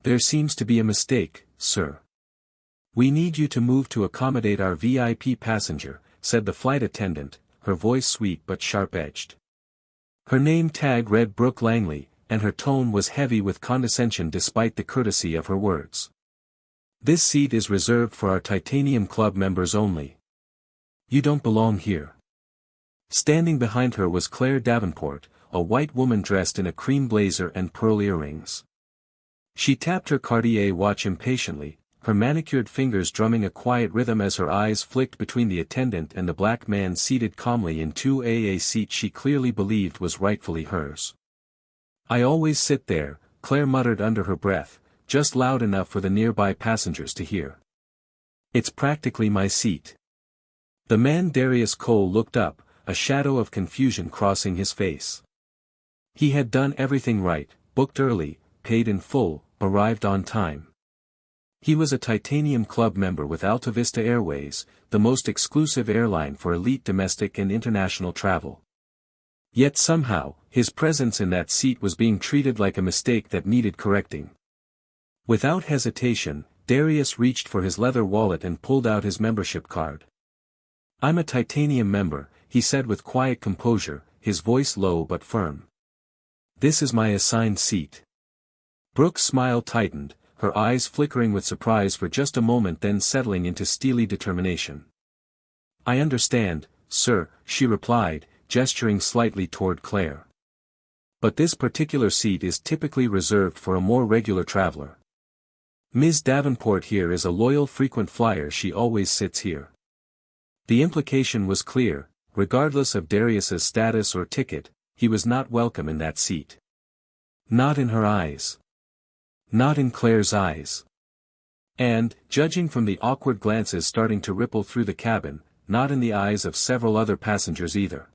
There seems to be a mistake, sir. We need you to move to accommodate our VIP passenger, said the flight attendant, her voice sweet but sharp-edged. Her name tag read Brooke Langley, and her tone was heavy with condescension despite the courtesy of her words. This seat is reserved for our Titanium Club members only. You don't belong here. Standing behind her was Claire Davenport, a white woman dressed in a cream blazer and pearl earrings. She tapped her Cartier watch impatiently, her manicured fingers drumming a quiet rhythm as her eyes flicked between the attendant and the black man seated calmly in 2A seat she clearly believed was rightfully hers. I always sit there, Claire muttered under her breath, just loud enough for the nearby passengers to hear. It's practically my seat. The man Darius Cole looked up, a shadow of confusion crossing his face. He had done everything right, booked early, paid in full, arrived on time. He was a Titanium Club member with Alta Vista Airways, the most exclusive airline for elite domestic and international travel. Yet somehow, his presence in that seat was being treated like a mistake that needed correcting. Without hesitation, Darius reached for his leather wallet and pulled out his membership card. I'm a Titanium member, he said with quiet composure, his voice low but firm. This is my assigned seat. Brooke's smile tightened, her eyes flickering with surprise for just a moment then settling into steely determination. I understand, sir, she replied, gesturing slightly toward Claire. But this particular seat is typically reserved for a more regular traveler. Ms. Davenport here is a loyal frequent flyer, she always sits here. The implication was clear, regardless of Darius's status or ticket, he was not welcome in that seat. Not in her eyes. Not in Claire's eyes. And, judging from the awkward glances starting to ripple through the cabin, not in the eyes of several other passengers either.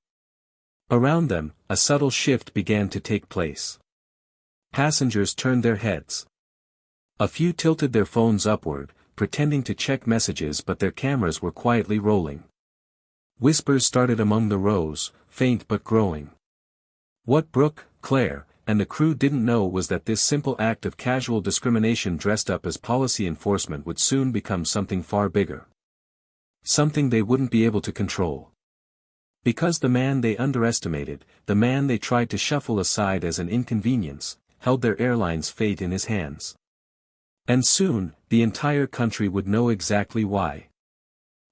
Around them, a subtle shift began to take place. Passengers turned their heads. A few tilted their phones upward, pretending to check messages, but their cameras were quietly rolling. Whispers started among the rows, faint but growing. What Brooke, Claire, and the crew didn't know was that this simple act of casual discrimination dressed up as policy enforcement would soon become something far bigger. Something they wouldn't be able to control. Because the man they underestimated, the man they tried to shuffle aside as an inconvenience, held their airline's fate in his hands. And soon, the entire country would know exactly why.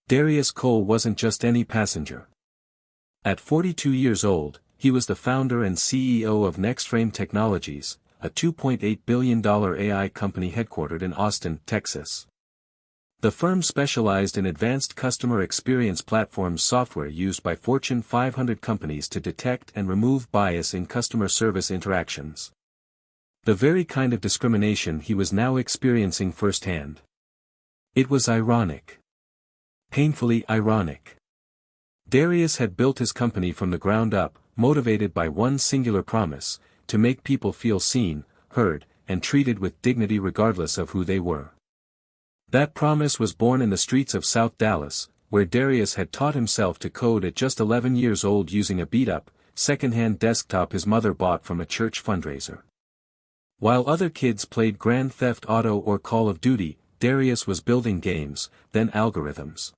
Darius Cole wasn't just any passenger. At 42 years old, he was the founder and CEO of NextFrame Technologies, a $2.8 billion AI company headquartered in Austin, Texas. The firm specialized in advanced customer experience platform software used by Fortune 500 companies to detect and remove bias in customer service interactions. The very kind of discrimination he was now experiencing firsthand. It was ironic. Painfully ironic. Darius had built his company from the ground up, motivated by one singular promise, to make people feel seen, heard, and treated with dignity regardless of who they were. That promise was born in the streets of South Dallas, where Darius had taught himself to code at just 11 years old using a beat-up, second-hand desktop his mother bought from a church fundraiser. While other kids played Grand Theft Auto or Call of Duty, Darius was building games, then algorithms.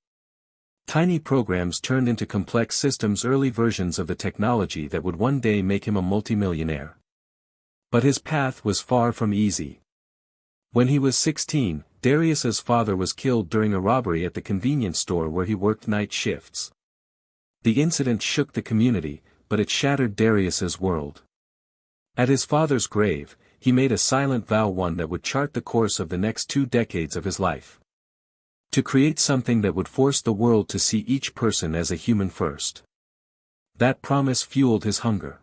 Tiny programs turned into complex systems, early versions of the technology that would one day make him a multimillionaire. But his path was far from easy. When he was 16, Darius's father was killed during a robbery at the convenience store where he worked night shifts. The incident shook the community, but it shattered Darius's world. At his father's grave, he made a silent vow, one that would chart the course of the next 2 decades of his life. To create something that would force the world to see each person as a human first. That promise fueled his hunger.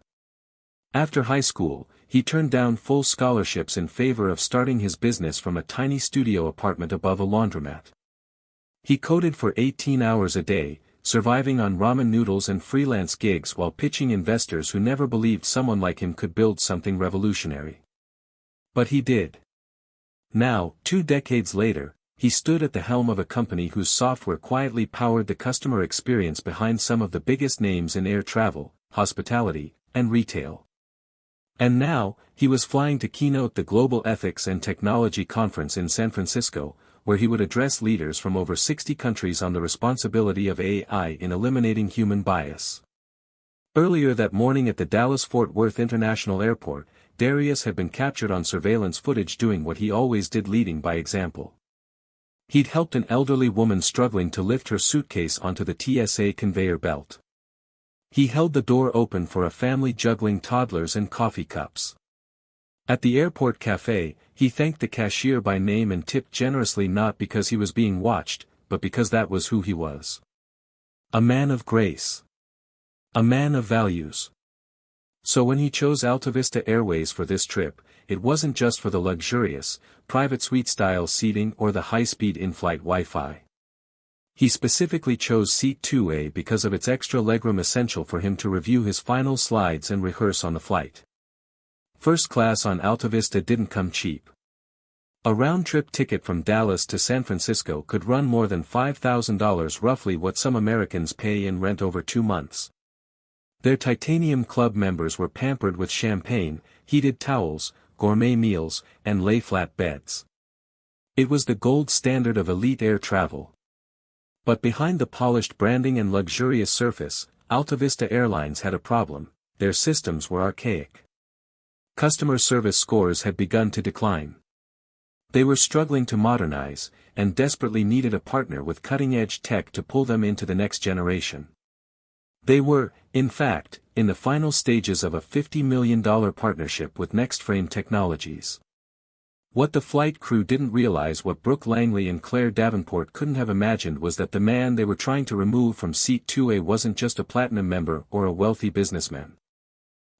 After high school, he turned down full scholarships in favor of starting his business from a tiny studio apartment above a laundromat. He coded for 18 hours a day, surviving on ramen noodles and freelance gigs while pitching investors who never believed someone like him could build something revolutionary. But he did. Now, 2 decades later, he stood at the helm of a company whose software quietly powered the customer experience behind some of the biggest names in air travel, hospitality, and retail. And now, he was flying to keynote the Global Ethics and Technology Conference in San Francisco, where he would address leaders from over 60 countries on the responsibility of AI in eliminating human bias. Earlier that morning at the Dallas-Fort Worth International Airport, Darius had been captured on surveillance footage doing what he always did, leading by example. He'd helped an elderly woman struggling to lift her suitcase onto the TSA conveyor belt. He held the door open for a family juggling toddlers and coffee cups. At the airport cafe, he thanked the cashier by name and tipped generously, not because he was being watched, but because that was who he was. A man of grace. A man of values. So when he chose Altavista Airways for this trip, it wasn't just for the luxurious, private suite-style seating or the high-speed in-flight Wi-Fi. He specifically chose Seat 2A because of its extra legroom, essential for him to review his final slides and rehearse on the flight. First class on Altavista didn't come cheap. A round-trip ticket from Dallas to San Francisco could run more than $5,000, roughly what some Americans pay in rent over 2 months. Their Titanium Club members were pampered with champagne, heated towels, gourmet meals, and lay-flat beds. It was the gold standard of elite air travel. But behind the polished branding and luxurious surface, Altavista Airlines had a problem: their systems were archaic. Customer service scores had begun to decline. They were struggling to modernize, and desperately needed a partner with cutting-edge tech to pull them into the next generation. They were, in fact, in the final stages of a $50 million partnership with NextFrame Technologies. What the flight crew didn't realize, what Brooke Langley and Claire Davenport couldn't have imagined, was that the man they were trying to remove from Seat 2A wasn't just a platinum member or a wealthy businessman.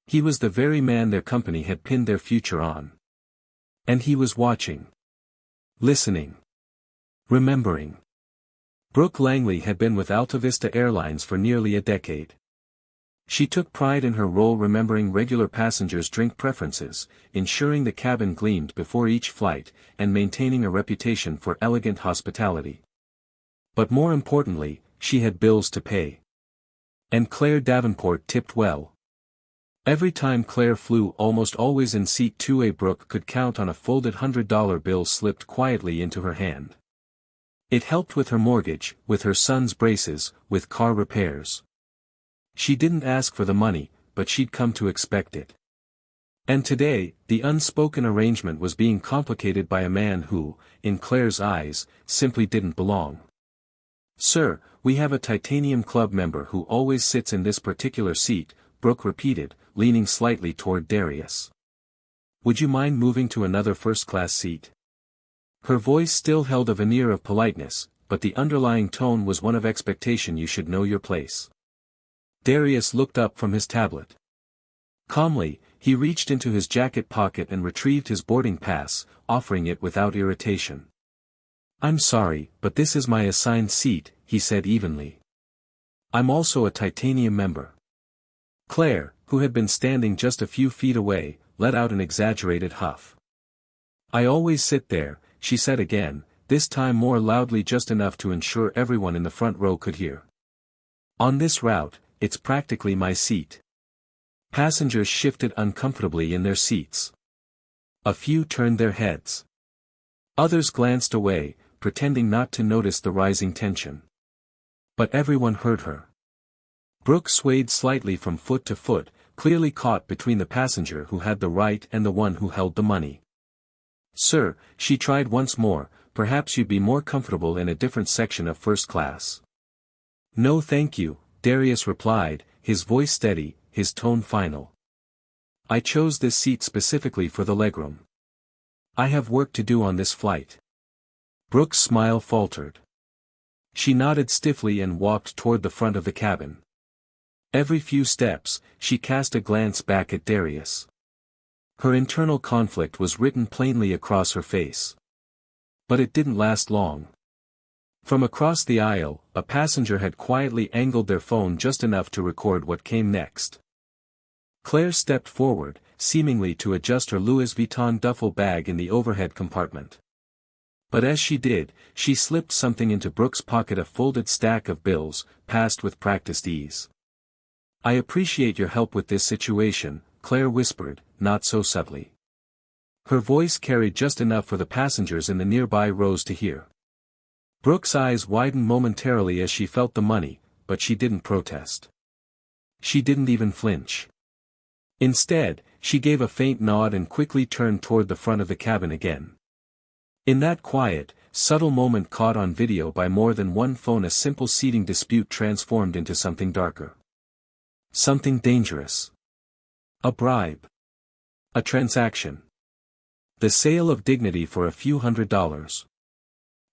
He was the very man their company had pinned their future on. And he was watching. Listening. Remembering. Brooke Langley had been with Altavista Airlines for nearly a decade. She took pride in her role, remembering regular passengers' drink preferences, ensuring the cabin gleamed before each flight, and maintaining a reputation for elegant hospitality. But more importantly, she had bills to pay. And Claire Davenport tipped well. Every time Claire flew, almost always in Seat 2A, Brooke could count on a folded $100 bill slipped quietly into her hand. It helped with her mortgage, with her son's braces, with car repairs. She didn't ask for the money, but she'd come to expect it. And today, the unspoken arrangement was being complicated by a man who, in Claire's eyes, simply didn't belong. "Sir, we have a Titanium Club member who always sits in this particular seat," Brooke repeated, leaning slightly toward Darius. "Would you mind moving to another first-class seat?" Her voice still held a veneer of politeness, but the underlying tone was one of expectation. "You should know your place." Darius looked up from his tablet. Calmly, he reached into his jacket pocket and retrieved his boarding pass, offering it without irritation. "I'm sorry, but this is my assigned seat," he said evenly. "I'm also a Titanium member." Claire, who had been standing just a few feet away, let out an exaggerated huff. "I always sit there," she said again, this time more loudly, just enough to ensure everyone in the front row could hear. "On this route, it's practically my seat." Passengers shifted uncomfortably in their seats. A few turned their heads. Others glanced away, pretending not to notice the rising tension. But everyone heard her. Brooke swayed slightly from foot to foot, clearly caught between the passenger who had the right and the one who held the money. "Sir," she tried once more, "perhaps you'd be more comfortable in a different section of first class." "No thank you," Darius replied, his voice steady, his tone final. "I chose this seat specifically for the legroom. I have work to do on this flight." Brooke's smile faltered. She nodded stiffly and walked toward the front of the cabin. Every few steps, she cast a glance back at Darius. Her internal conflict was written plainly across her face. But it didn't last long. From across the aisle, a passenger had quietly angled their phone just enough to record what came next. Claire stepped forward, seemingly to adjust her Louis Vuitton duffel bag in the overhead compartment. But as she did, she slipped something into Brooke's pocket, a folded stack of bills, passed with practiced ease. "I appreciate your help with this situation," Claire whispered, not so subtly. Her voice carried just enough for the passengers in the nearby rows to hear. Brooke's eyes widened momentarily as she felt the money, but she didn't protest. She didn't even flinch. Instead, she gave a faint nod and quickly turned toward the front of the cabin again. In that quiet, subtle moment caught on video by more than one phone, a simple seating dispute transformed into something darker. Something dangerous. A bribe. A transaction. The sale of dignity for a few $100s.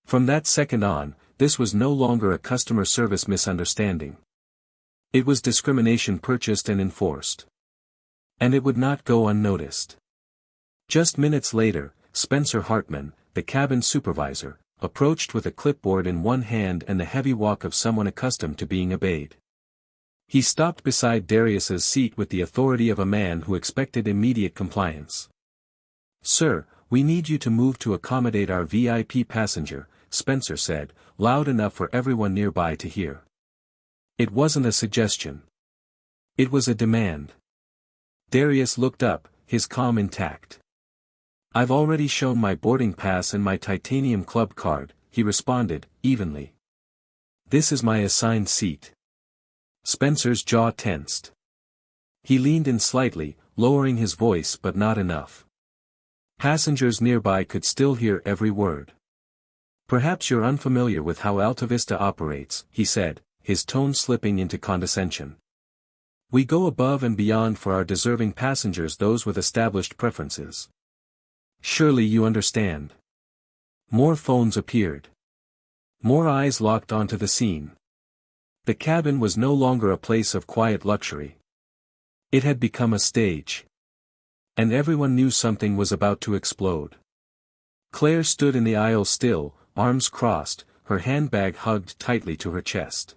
From that second on, this was no longer a customer service misunderstanding. It was discrimination purchased and enforced. And it would not go unnoticed. Just minutes later, Spencer Hartman, the cabin supervisor, approached with a clipboard in one hand and the heavy walk of someone accustomed to being obeyed. He stopped beside Darius's seat with the authority of a man who expected immediate compliance. "Sir, we need you to move to accommodate our VIP passenger," Spencer said, loud enough for everyone nearby to hear. It wasn't a suggestion. It was a demand. Darius looked up, his calm intact. "I've already shown my boarding pass and my titanium club card," he responded, evenly. "This is my assigned seat." Spencer's jaw tensed. He leaned in slightly, lowering his voice but not enough. Passengers nearby could still hear every word. "Perhaps you're unfamiliar with how AltaVista operates," he said, his tone slipping into condescension. "We go above and beyond for our deserving passengers, those with established preferences. Surely you understand." More phones appeared. More eyes locked onto the scene. The cabin was no longer a place of quiet luxury. It had become a stage. And everyone knew something was about to explode. Claire stood in the aisle still, arms crossed, her handbag hugged tightly to her chest.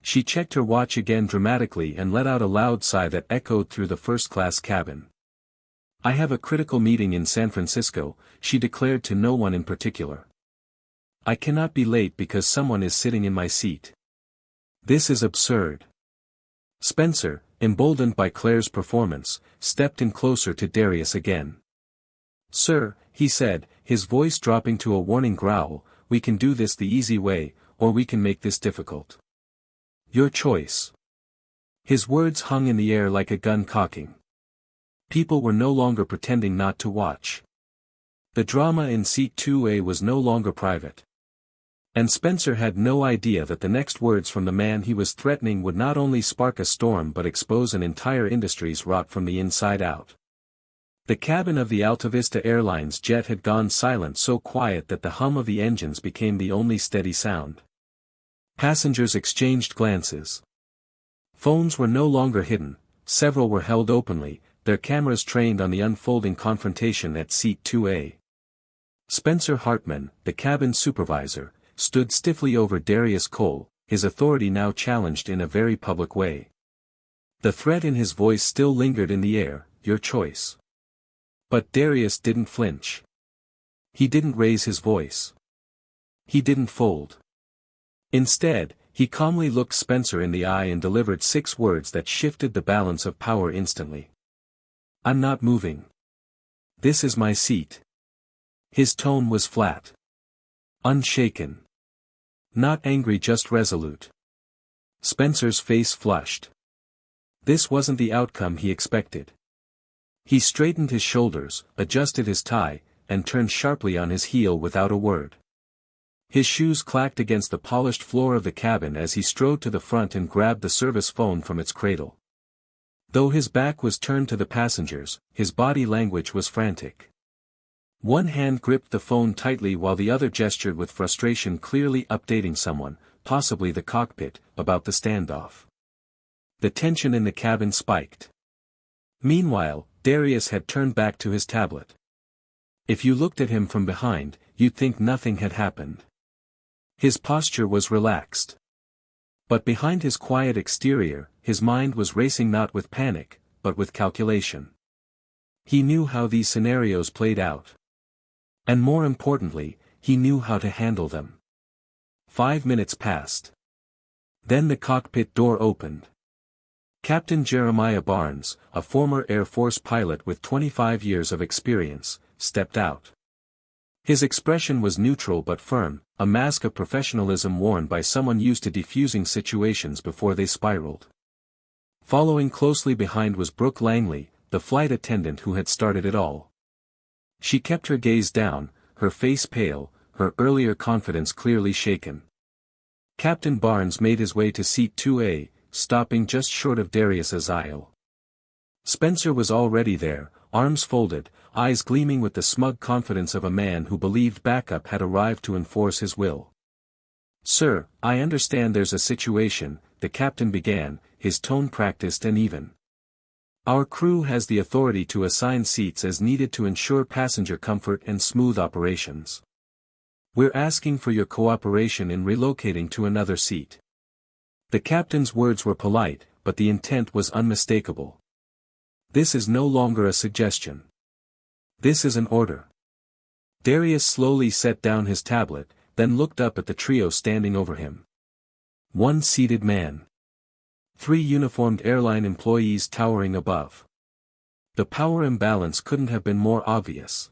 She checked her watch again dramatically and let out a loud sigh that echoed through the first-class cabin. "I have a critical meeting in San Francisco," she declared to no one in particular. "I cannot be late because someone is sitting in my seat. This is absurd." Spencer, emboldened by Claire's performance, stepped in closer to Darius again. "Sir," he said, his voice dropping to a warning growl, "we can do this the easy way, or we can make this difficult. Your choice." His words hung in the air like a gun cocking. People were no longer pretending not to watch. The drama in Seat 2A was no longer private. And Spencer had no idea that the next words from the man he was threatening would not only spark a storm but expose an entire industry's rot from the inside out. The cabin of the AltaVista Airlines jet had gone silent, so quiet that the hum of the engines became the only steady sound. Passengers exchanged glances. Phones were no longer hidden, several were held openly, their cameras trained on the unfolding confrontation at Seat 2A. Spencer Hartman, the cabin supervisor, stood stiffly over Darius Cole, his authority now challenged in a very public way. The threat in his voice still lingered in the air, "Your choice." But Darius didn't flinch. He didn't raise his voice. He didn't fold. Instead, he calmly looked Spencer in the eye and delivered 6 words that shifted the balance of power instantly. "I'm not moving. This is my seat." His tone was flat. Unshaken. Not angry, just resolute. Spencer's face flushed. This wasn't the outcome he expected. He straightened his shoulders, adjusted his tie, and turned sharply on his heel without a word. His shoes clacked against the polished floor of the cabin as he strode to the front and grabbed the service phone from its cradle. Though his back was turned to the passengers, his body language was frantic. One hand gripped the phone tightly while the other gestured with frustration, clearly updating someone, possibly the cockpit, about the standoff. The tension in the cabin spiked. Meanwhile, Darius had turned back to his tablet. If you looked at him from behind, you'd think nothing had happened. His posture was relaxed. But behind his quiet exterior, his mind was racing not with panic, but with calculation. He knew how these scenarios played out. And more importantly, he knew how to handle them. 5 minutes passed. Then the cockpit door opened. Captain Jeremiah Barnes, a former Air Force pilot with 25 years of experience, stepped out. His expression was neutral but firm, a mask of professionalism worn by someone used to defusing situations before they spiraled. Following closely behind was Brooke Langley, the flight attendant who had started it all. She kept her gaze down, her face pale, her earlier confidence clearly shaken. Captain Barnes made his way to seat 2A, stopping just short of Darius's aisle. Spencer was already there, arms folded, eyes gleaming with the smug confidence of a man who believed backup had arrived to enforce his will. "Sir, I understand there's a situation," the captain began, his tone practiced and even. "Our crew has the authority to assign seats as needed to ensure passenger comfort and smooth operations. We're asking for your cooperation in relocating to another seat." The captain's words were polite, but the intent was unmistakable. "This is no longer a suggestion. This is an order." Darius slowly set down his tablet, then looked up at the trio standing over him. One seated man. 3 uniformed airline employees towering above. The power imbalance couldn't have been more obvious.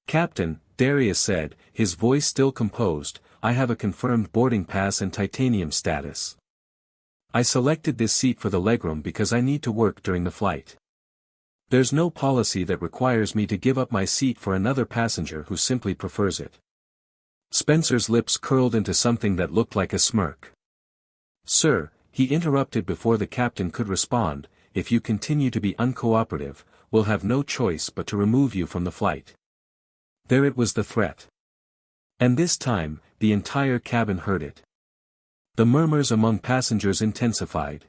"Captain," Darius said, his voice still composed, "I have a confirmed boarding pass and titanium status. I selected this seat for the legroom because I need to work during the flight. There's no policy that requires me to give up my seat for another passenger who simply prefers it." Spencer's lips curled into something that looked like a smirk. "Sir," he interrupted before the captain could respond, "if you continue to be uncooperative, we'll have no choice but to remove you from the flight." There it was, the threat. And this time, the entire cabin heard it. The murmurs among passengers intensified.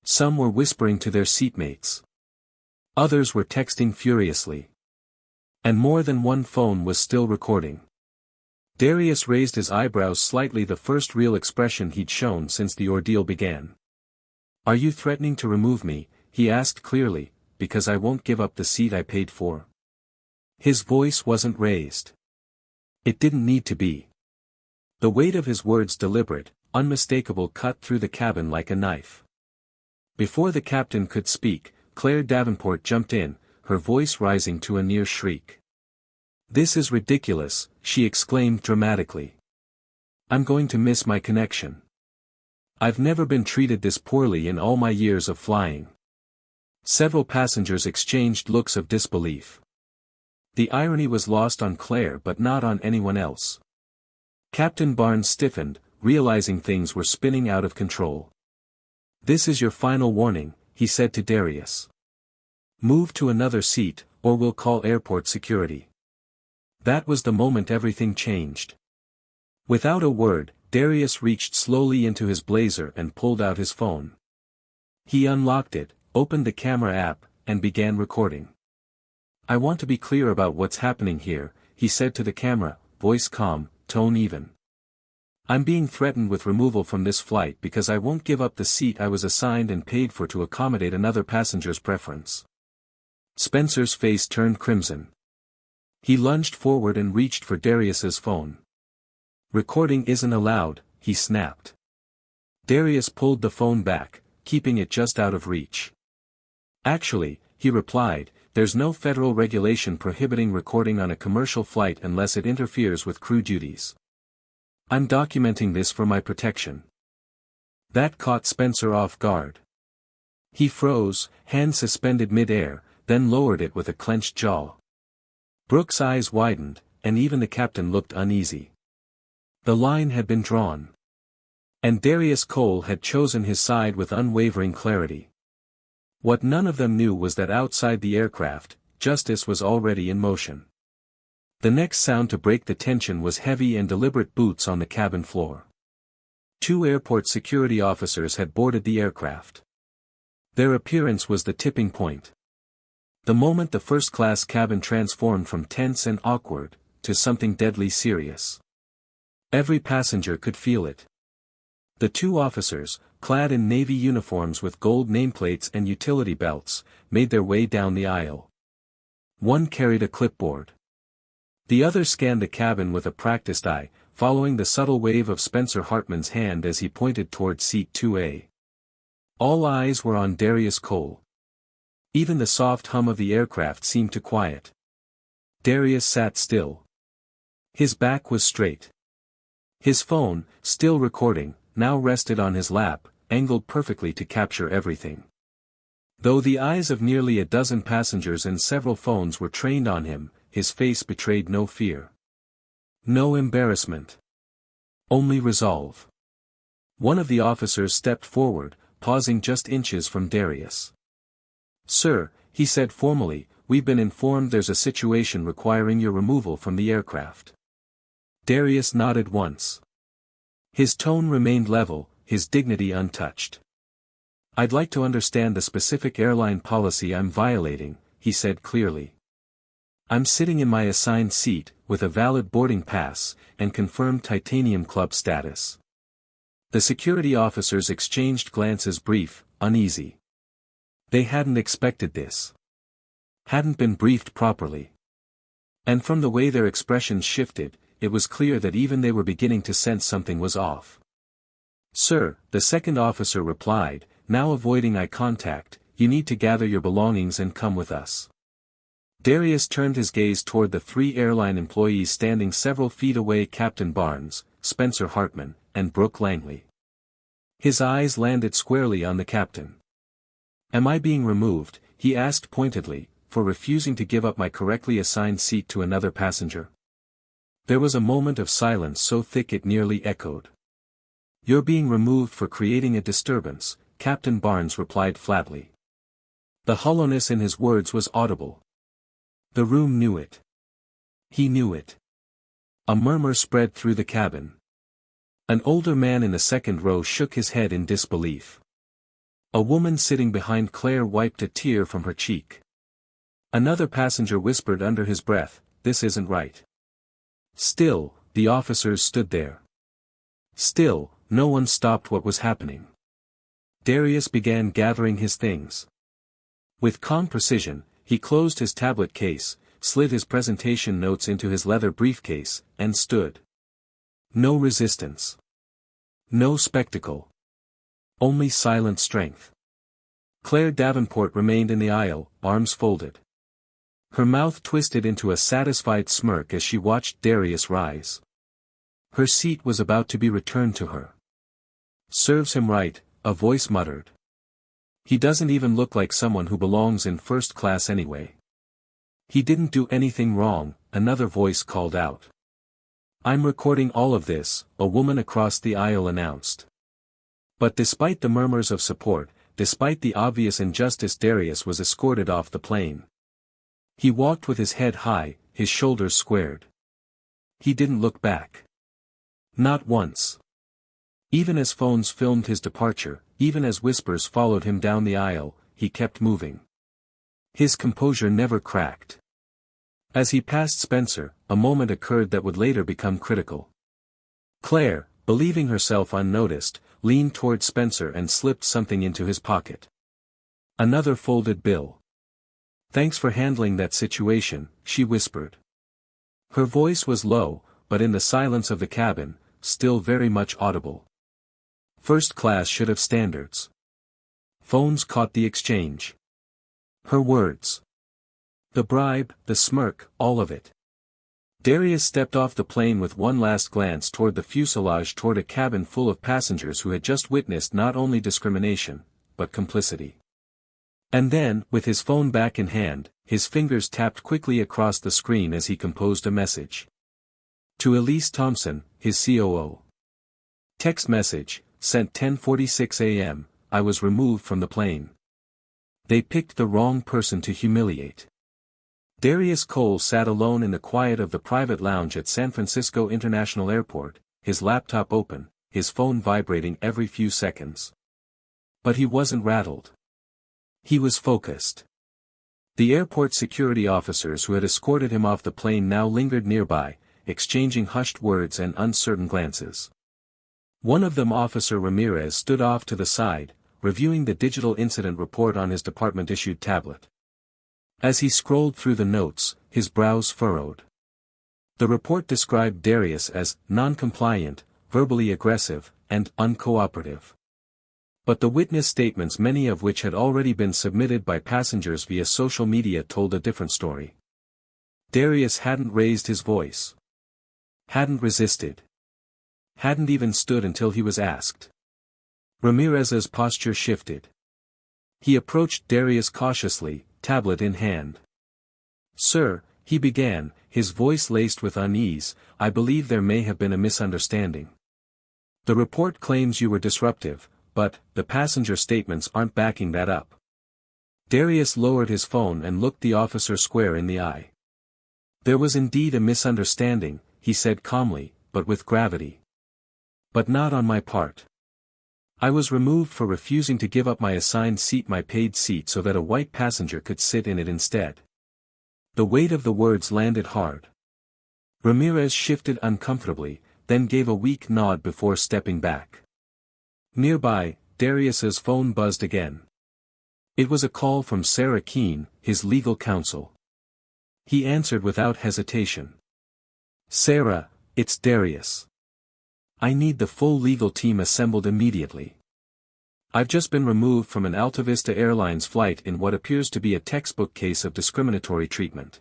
Some were whispering to their seatmates. Others were texting furiously. And more than one phone was still recording. Darius raised his eyebrows slightly, the first real expression he'd shown since the ordeal began. "Are you threatening to remove me?" he asked clearly, "because I won't give up the seat I paid for?" His voice wasn't raised. It didn't need to be. The weight of his words, deliberate, unmistakable, cut through the cabin like a knife. Before the captain could speak, Claire Davenport jumped in, her voice rising to a near shriek. "This is ridiculous," she exclaimed dramatically. "I'm going to miss my connection. I've never been treated this poorly in all my years of flying." Several passengers exchanged looks of disbelief. The irony was lost on Claire but not on anyone else. Captain Barnes stiffened, realizing things were spinning out of control. "This is your final warning," he said to Darius. "Move to another seat, or we'll call airport security." That was the moment everything changed. Without a word, Darius reached slowly into his blazer and pulled out his phone. He unlocked it, opened the camera app, and began recording. "I want to be clear about what's happening here," he said to the camera, voice calm, tone even. "I'm being threatened with removal from this flight because I won't give up the seat I was assigned and paid for to accommodate another passenger's preference." Spencer's face turned crimson. He lunged forward and reached for Darius's phone. "Recording isn't allowed," he snapped. Darius pulled the phone back, keeping it just out of reach. "Actually," he replied, "there's no federal regulation prohibiting recording on a commercial flight unless it interferes with crew duties. I'm documenting this for my protection." That caught Spencer off guard. He froze, hand suspended mid-air, then lowered it with a clenched jaw. Brooke's eyes widened, and even the captain looked uneasy. The line had been drawn. And Darius Cole had chosen his side with unwavering clarity. What none of them knew was that outside the aircraft, justice was already in motion. The next sound to break the tension was heavy and deliberate boots on the cabin floor. 2 airport security officers had boarded the aircraft. Their appearance was the tipping point. The moment the first-class cabin transformed from tense and awkward, to something deadly serious. Every passenger could feel it. The 2 officers, clad in navy uniforms with gold nameplates and utility belts, made their way down the aisle. One carried a clipboard. The other scanned the cabin with a practiced eye, following the subtle wave of Spencer Hartman's hand as he pointed toward seat 2A. All eyes were on Darius Cole. Even the soft hum of the aircraft seemed to quiet. Darius sat still. His back was straight. His phone, still recording, now rested on his lap, angled perfectly to capture everything. Though the eyes of nearly a dozen passengers and several phones were trained on him, his face betrayed no fear. No embarrassment. Only resolve. One of the officers stepped forward, pausing just inches from Darius. "Sir," he said formally, "we've been informed there's a situation requiring your removal from the aircraft." Darius nodded once. His tone remained level, his dignity untouched. "I'd like to understand the specific airline policy I'm violating," he said clearly. "I'm sitting in my assigned seat, with a valid boarding pass, and confirmed Titanium Club status." The security officers exchanged glances, brief, uneasy. They hadn't expected this. Hadn't been briefed properly. And from the way their expressions shifted, it was clear that even they were beginning to sense something was off. "Sir," the second officer replied, now avoiding eye contact, "you need to gather your belongings and come with us." Darius turned his gaze toward the three airline employees standing several feet away: Captain Barnes, Spencer Hartman, and Brooke Langley. His eyes landed squarely on the captain. "Am I being removed," he asked pointedly, "for refusing to give up my correctly assigned seat to another passenger?" There was a moment of silence so thick it nearly echoed. "You're being removed for creating a disturbance," Captain Barnes replied flatly. The hollowness in his words was audible. The room knew it. He knew it. A murmur spread through the cabin. An older man in the second row shook his head in disbelief. A woman sitting behind Claire wiped a tear from her cheek. Another passenger whispered under his breath, "This isn't right." Still, the officers stood there. Still, no one stopped what was happening. Darius began gathering his things. With calm precision, he closed his tablet case, slid his presentation notes into his leather briefcase, and stood. No resistance. No spectacle. Only silent strength. Claire Davenport remained in the aisle, arms folded. Her mouth twisted into a satisfied smirk as she watched Darius rise. Her seat was about to be returned to her. "Serves him right," a voice muttered. "He doesn't even look like someone who belongs in first class anyway." "He didn't do anything wrong," another voice called out. "I'm recording all of this," a woman across the aisle announced. But despite the murmurs of support, despite the obvious injustice, Darius was escorted off the plane. He walked with his head high, his shoulders squared. He didn't look back. Not once. Even as phones filmed his departure, even as whispers followed him down the aisle, he kept moving. His composure never cracked. As he passed Spencer, a moment occurred that would later become critical. Claire, believing herself unnoticed, leaned toward Spencer and slipped something into his pocket. Another folded bill. "Thanks for handling that situation," she whispered. Her voice was low, but in the silence of the cabin, still very much audible. First class should have standards. Phones caught the exchange. Her words. The bribe, the smirk, all of it. Darius stepped off the plane with one last glance toward the fuselage, toward a cabin full of passengers who had just witnessed not only discrimination, but complicity. And then, with his phone back in hand, his fingers tapped quickly across the screen as he composed a message. To Elise Thompson, his COO. Text message, sent 10:46 a.m., "I was removed from the plane. They picked the wrong person to humiliate." Darius Cole sat alone in the quiet of the private lounge at San Francisco International Airport, his laptop open, his phone vibrating every few seconds. But he wasn't rattled. He was focused. The airport security officers who had escorted him off the plane now lingered nearby, exchanging hushed words and uncertain glances. One of them, Officer Ramirez, stood off to the side, reviewing the digital incident report on his department-issued tablet. As he scrolled through the notes, his brows furrowed. The report described Darius as non-compliant, verbally aggressive, and uncooperative. But the witness statements, many of which had already been submitted by passengers via social media, told a different story. Darius hadn't raised his voice. Hadn't resisted. Hadn't even stood until he was asked. Ramirez's posture shifted. He approached Darius cautiously, tablet in hand. "Sir," he began, his voice laced with unease, "I believe there may have been a misunderstanding. The report claims you were disruptive, but the passenger statements aren't backing that up." Darius lowered his phone and looked the officer square in the eye. "There was indeed a misunderstanding," he said calmly, but with gravity. "But not on my part. I was removed for refusing to give up my assigned seat, my paid seat, so that a white passenger could sit in it instead." The weight of the words landed hard. Ramirez shifted uncomfortably, then gave a weak nod before stepping back. Nearby, Darius's phone buzzed again. It was a call from Sarah Keene, his legal counsel. He answered without hesitation. "Sarah, it's Darius. I need the full legal team assembled immediately. I've just been removed from an Altavista Airlines flight in what appears to be a textbook case of discriminatory treatment."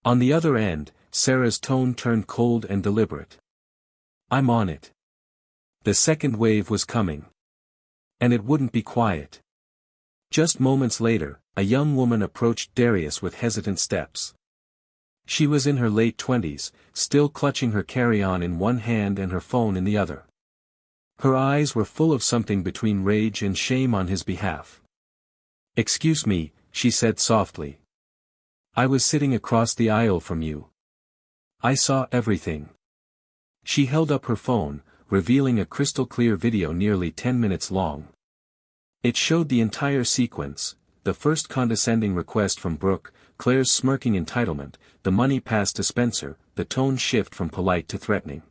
On the other end, Sarah's tone turned cold and deliberate. "I'm on it." The second wave was coming. And it wouldn't be quiet. Just moments later, a young woman approached Darius with hesitant steps. She was in her late 20s, still clutching her carry-on in one hand and her phone in the other. Her eyes were full of something between rage and shame on his behalf. "Excuse me," she said softly. "I was sitting across the aisle from you. I saw everything." She held up her phone, revealing a crystal-clear video nearly 10 minutes long. It showed the entire sequence: the first condescending request from Brooke, Claire's smirking entitlement, the money pass to Spencer, the tone shift from polite to threatening.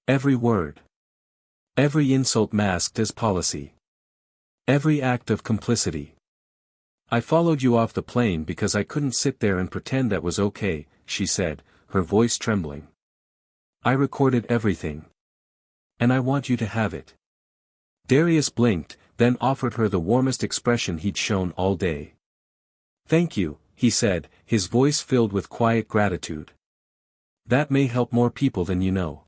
Every word. Every insult masked as policy. Every act of complicity. "I followed you off the plane because I couldn't sit there and pretend that was okay," she said, her voice trembling. "I recorded everything. And I want you to have it." Darius blinked, then offered her the warmest expression he'd shown all day. "Thank you," he said, his voice filled with quiet gratitude. "That may help more people than you know."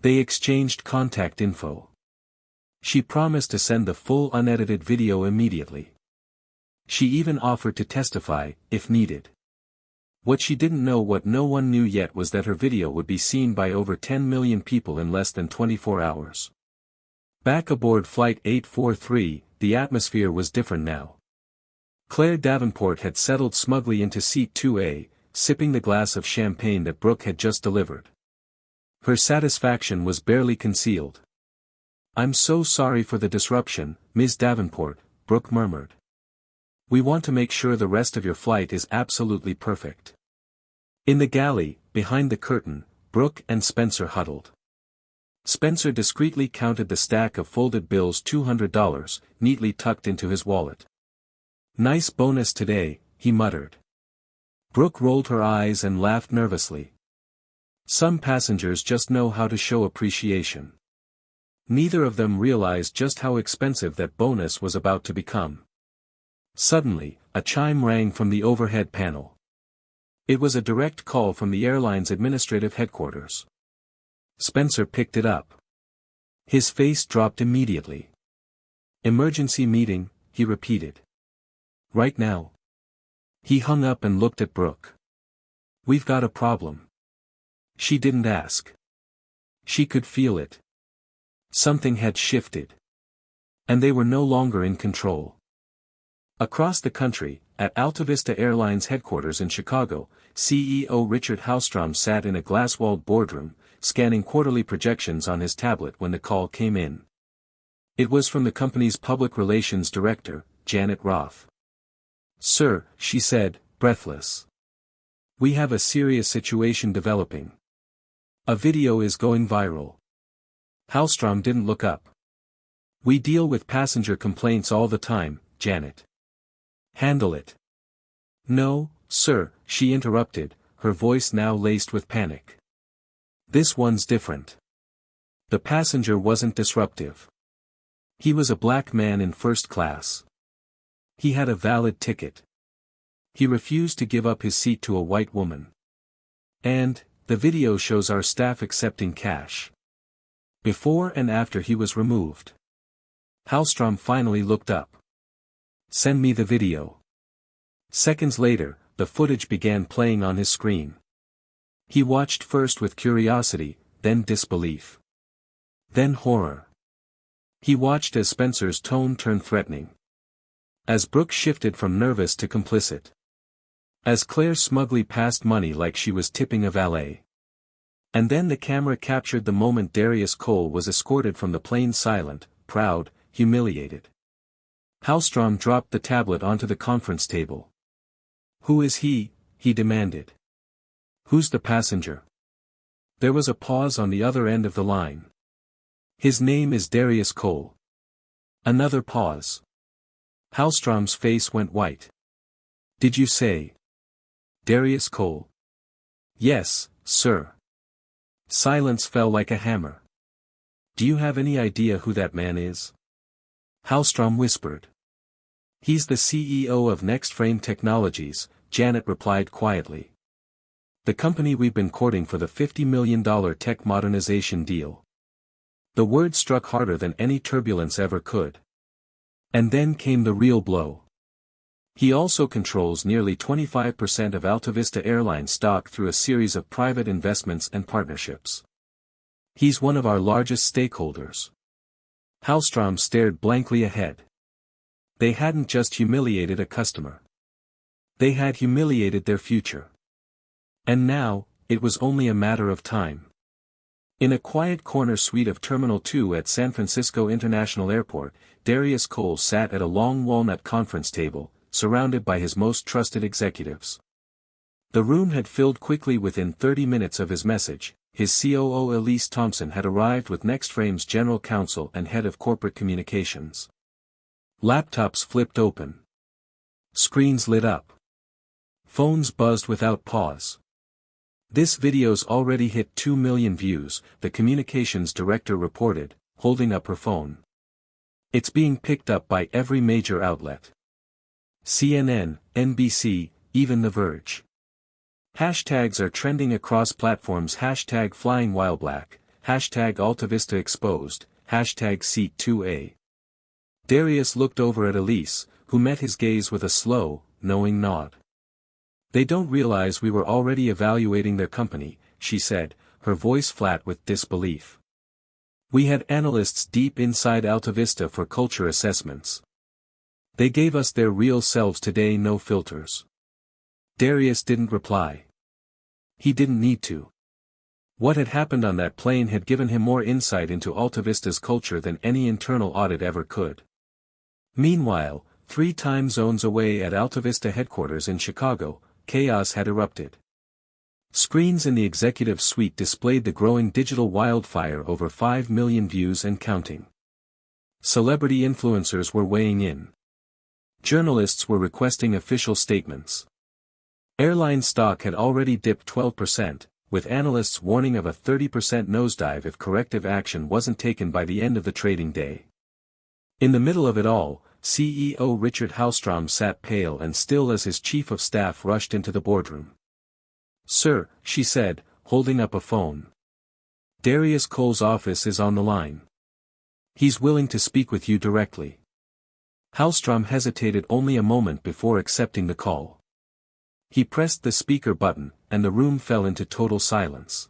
They exchanged contact info. She promised to send the full unedited video immediately. She even offered to testify, if needed. What she didn't know, what no one knew yet, was that her video would be seen by over 10 million people in less than 24 hours. Back aboard Flight 843, the atmosphere was different now. Claire Davenport had settled smugly into Seat 2A, sipping the glass of champagne that Brooke had just delivered. Her satisfaction was barely concealed. "I'm so sorry for the disruption, Ms. Davenport," Brooke murmured. "We want to make sure the rest of your flight is absolutely perfect." In the galley, behind the curtain, Brooke and Spencer huddled. Spencer discreetly counted the stack of folded bills, $200, neatly tucked into his wallet. "Nice bonus today," he muttered. Brooke rolled her eyes and laughed nervously. Some passengers just know how to show appreciation. Neither of them realized just how expensive that bonus was about to become. Suddenly, a chime rang from the overhead panel. It was a direct call from the airline's administrative headquarters. Spencer picked it up. His face dropped immediately. "Emergency meeting," he repeated. "Right now." He hung up and looked at Brooke. "We've got a problem." She didn't ask. She could feel it. Something had shifted. And they were no longer in control. Across the country, at Altavista Airlines headquarters in Chicago, CEO Richard Hallstrom sat in a glass-walled boardroom, scanning quarterly projections on his tablet when the call came in. It was from the company's public relations director, Janet Roth. "Sir," she said, breathless. "We have a serious situation developing. A video is going viral." Hallstrom didn't look up. "We deal with passenger complaints all the time, Janet. Handle it." "No, sir," she interrupted, her voice now laced with panic. "This one's different. The passenger wasn't disruptive. He was a black man in first class. He had a valid ticket. He refused to give up his seat to a white woman. And, the video shows our staff accepting cash. Before and after he was removed. Hallstrom finally looked up. Send me the video. Seconds later, the footage began playing on his screen. He watched first with curiosity, then disbelief. Then horror. He watched as Spencer's tone turned threatening. As Brooke shifted from nervous to complicit. As Claire smugly passed money like she was tipping a valet. And then the camera captured the moment Darius Cole was escorted from the plane silent, proud, humiliated. Hallstrom dropped the tablet onto the conference table. Who is he? He demanded. Who's the passenger? There was a pause on the other end of the line. His name is Darius Cole. Another pause. Hallstrom's face went white. Did you say Darius Cole? Yes, sir. Silence fell like a hammer. Do you have any idea who that man is? Hallstrom whispered. He's the CEO of Next Frame Technologies, Janet replied quietly. The company we've been courting for the $50 million tech modernization deal. The word struck harder than any turbulence ever could. And then came the real blow. He also controls nearly 25% of AltaVista Airline stock through a series of private investments and partnerships. He's one of our largest stakeholders. Hallstrom stared blankly ahead. They hadn't just humiliated a customer. They had humiliated their future. And now, it was only a matter of time. In a quiet corner suite of Terminal 2 at San Francisco International Airport, Darius Cole sat at a long walnut conference table, surrounded by his most trusted executives. The room had filled quickly within 30 minutes of his message. His COO Elise Thompson had arrived with NextFrame's general counsel and head of corporate communications. Laptops flipped open. Screens lit up. Phones buzzed without pause. This video's already hit 2 million views, the communications director reported, holding up her phone. It's being picked up by every major outlet. CNN, NBC, even The Verge. Hashtags are trending across platforms. Hashtag Flying While Black, hashtag AltaVista Exposed, hashtag Seat 2A. Darius looked over at Elise, who met his gaze with a slow, knowing nod. They don't realize we were already evaluating their company, she said, her voice flat with disbelief. We had analysts deep inside AltaVista for culture assessments. They gave us their real selves today, no filters. Darius didn't reply. He didn't need to. What had happened on that plane had given him more insight into AltaVista's culture than any internal audit ever could. Meanwhile, 3 time zones away at AltaVista headquarters in Chicago, chaos had erupted. Screens in the executive suite displayed the growing digital wildfire, over 5 million views and counting. Celebrity influencers were weighing in. Journalists were requesting official statements. Airline stock had already dipped 12%, with analysts warning of a 30% nosedive if corrective action wasn't taken by the end of the trading day. In the middle of it all, CEO Richard Hallstrom sat pale and still as his chief of staff rushed into the boardroom. Sir, she said, holding up a phone. Darius Cole's office is on the line. He's willing to speak with you directly. Hallstrom hesitated only a moment before accepting the call. He pressed the speaker button, and the room fell into total silence.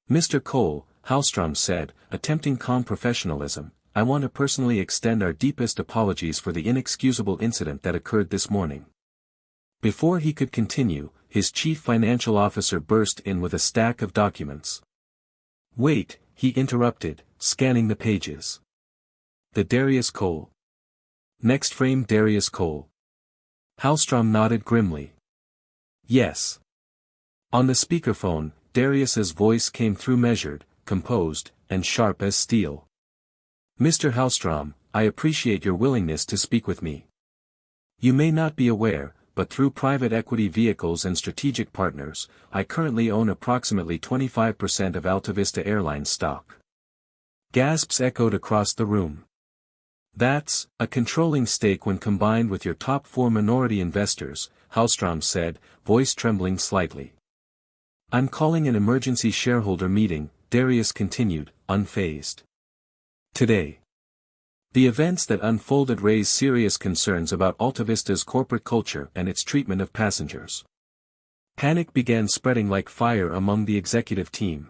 Mr. Cole, Hallstrom said, attempting calm professionalism, I want to personally extend our deepest apologies for the inexcusable incident that occurred this morning. Before he could continue, his chief financial officer burst in with a stack of documents. Wait, he interrupted, scanning the pages. The Darius Cole. Next frame Darius Cole. Hallstrom nodded grimly. Yes. On the speakerphone, Darius's voice came through measured, composed, and sharp as steel. Mr. Hallstrom, I appreciate your willingness to speak with me. You may not be aware, but through private equity vehicles and strategic partners, I currently own approximately 25% of AltaVista Airlines stock. Gasps echoed across the room. That's a controlling stake when combined with your top 4 minority investors, Hallstrom said, voice trembling slightly. I'm calling an emergency shareholder meeting, Darius continued, unfazed. Today. The events that unfolded raise serious concerns about AltaVista's corporate culture and its treatment of passengers. Panic began spreading like fire among the executive team.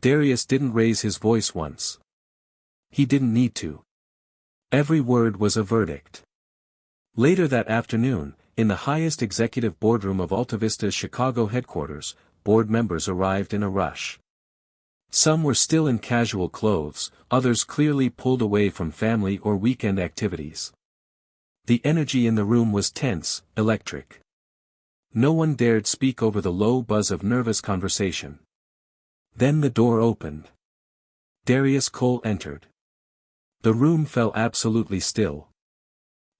Darius didn't raise his voice once. He didn't need to. Every word was a verdict. Later that afternoon, in the highest executive boardroom of AltaVista's Chicago headquarters, board members arrived in a rush. Some were still in casual clothes, others clearly pulled away from family or weekend activities. The energy in the room was tense, electric. No one dared speak over the low buzz of nervous conversation. Then the door opened. Darius Cole entered. The room fell absolutely still.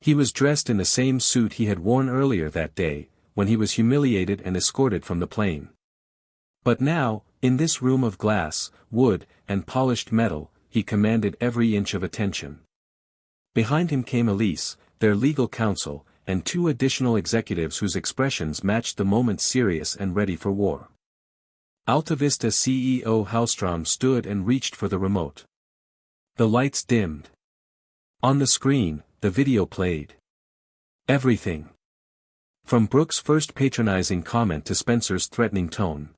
He was dressed in the same suit he had worn earlier that day, when he was humiliated and escorted from the plane. But now, in this room of glass, wood, and polished metal, he commanded every inch of attention. Behind him came Elise, their legal counsel, and 2 additional executives whose expressions matched the moment, serious and ready for war. AltaVista CEO Hallstrom stood and reached for the remote. The lights dimmed. On the screen, the video played. Everything. From Brooke's first patronizing comment to Spencer's threatening tone.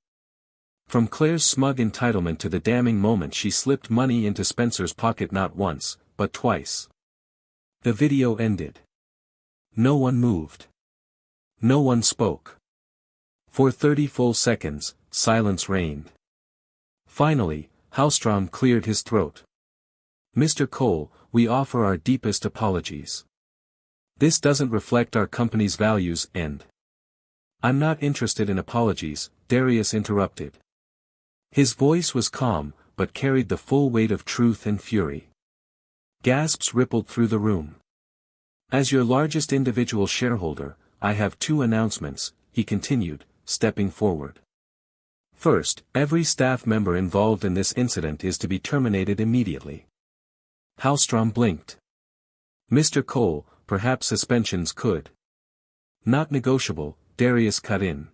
From Claire's smug entitlement to the damning moment she slipped money into Spencer's pocket not once, but twice. The video ended. No one moved. No one spoke. For 30 full seconds, silence reigned. Finally, Hallstrom cleared his throat. Mr. Cole, we offer our deepest apologies. This doesn't reflect our company's values and... I'm not interested in apologies, Darius interrupted. His voice was calm, but carried the full weight of truth and fury. Gasps rippled through the room. As your largest individual shareholder, I have 2 announcements, he continued, stepping forward. First, every staff member involved in this incident is to be terminated immediately. Hallstrom blinked. Mr. Cole, perhaps suspensions could. Not negotiable, Darius cut in.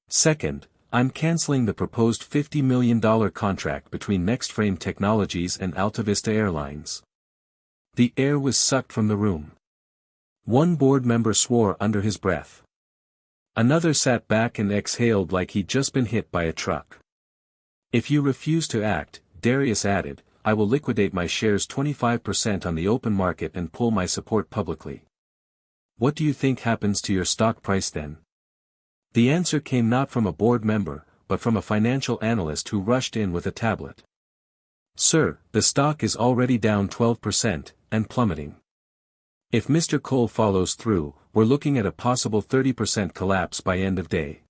Second, I'm canceling the proposed $50 million contract between NextFrame Technologies and AltaVista Airlines. The air was sucked from the room. One board member swore under his breath. Another sat back and exhaled like he'd just been hit by a truck. If you refuse to act, Darius added, I will liquidate my shares 25% on the open market and pull my support publicly. What do you think happens to your stock price then? The answer came not from a board member, but from a financial analyst who rushed in with a tablet. Sir, the stock is already down 12%, and plummeting. If Mr. Cole follows through, we're looking at a possible 30% collapse by end of day.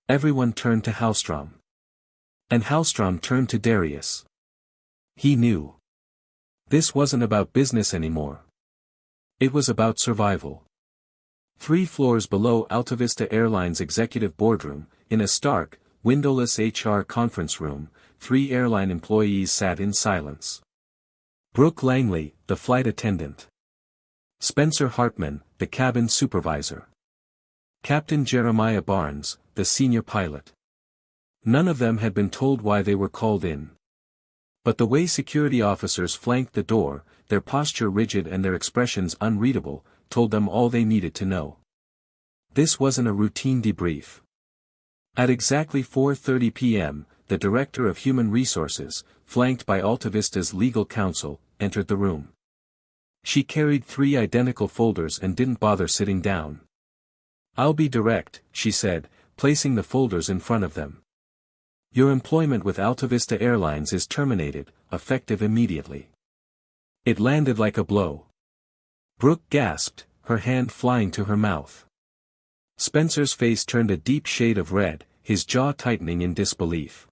Everyone turned to Hallstrom. And Hallstrom turned to Darius. He knew. This wasn't about business anymore. It was about survival. 3 floors below AltaVista Airlines executive boardroom, in a stark, windowless HR conference room, 3 airline employees sat in silence. Brooke Langley, the flight attendant. Spencer Hartman, the cabin supervisor. Captain Jeremiah Barnes, the senior pilot. None of them had been told why they were called in. But the way security officers flanked the door, their posture rigid and their expressions unreadable, told them all they needed to know. This wasn't a routine debrief. At exactly 4:30 p.m., the Director of Human Resources, flanked by AltaVista's legal counsel, entered the room. She carried 3 identical folders and didn't bother sitting down. I'll be direct, she said, placing the folders in front of them. Your employment with AltaVista Airlines is terminated, effective immediately. It landed like a blow. Brooke gasped, her hand flying to her mouth. Spencer's face turned a deep shade of red, his jaw tightening in disbelief.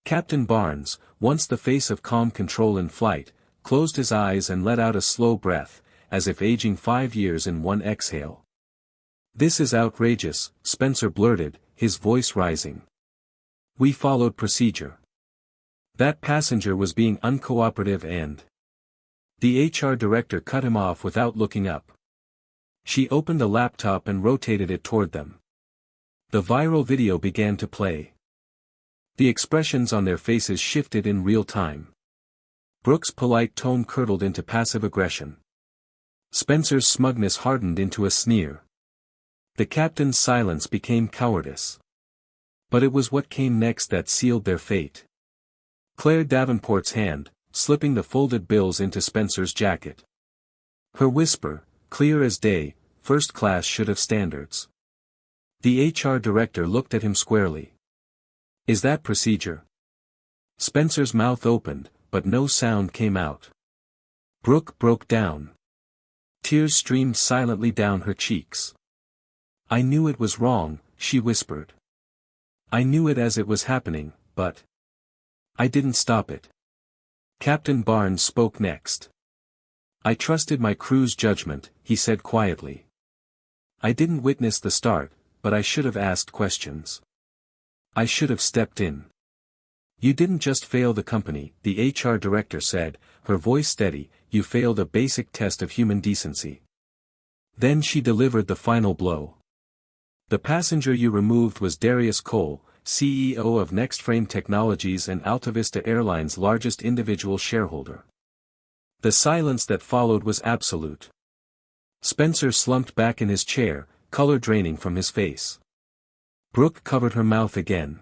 Captain Barnes, once the face of calm control in flight, closed his eyes and let out a slow breath, as if aging 5 years in one exhale. This is outrageous, Spencer blurted, his voice rising. We followed procedure. That passenger was being uncooperative and... The HR director cut him off without looking up. She opened a laptop and rotated it toward them. The viral video began to play. The expressions on their faces shifted in real time. Brooke's polite tone curdled into passive aggression. Spencer's smugness hardened into a sneer. The captain's silence became cowardice. But it was what came next that sealed their fate. Claire Davenport's hand, slipping the folded bills into Spencer's jacket. Her whisper, clear as day, first class should have standards. The HR director looked at him squarely. Is that procedure? Spencer's mouth opened, but no sound came out. Brooke broke down. Tears streamed silently down her cheeks. I knew it was wrong, she whispered. I knew it as it was happening, but I didn't stop it. Captain Barnes spoke next. I trusted my crew's judgment, he said quietly. I didn't witness the start, but I should have asked questions. I should have stepped in. You didn't just fail the company, the HR director said, her voice steady, you failed a basic test of human decency. Then she delivered the final blow. The passenger you removed was Darius Cole, CEO of NextFrame Technologies and AltaVista Airlines' largest individual shareholder. The silence that followed was absolute. Spencer slumped back in his chair, color draining from his face. Brooke covered her mouth again.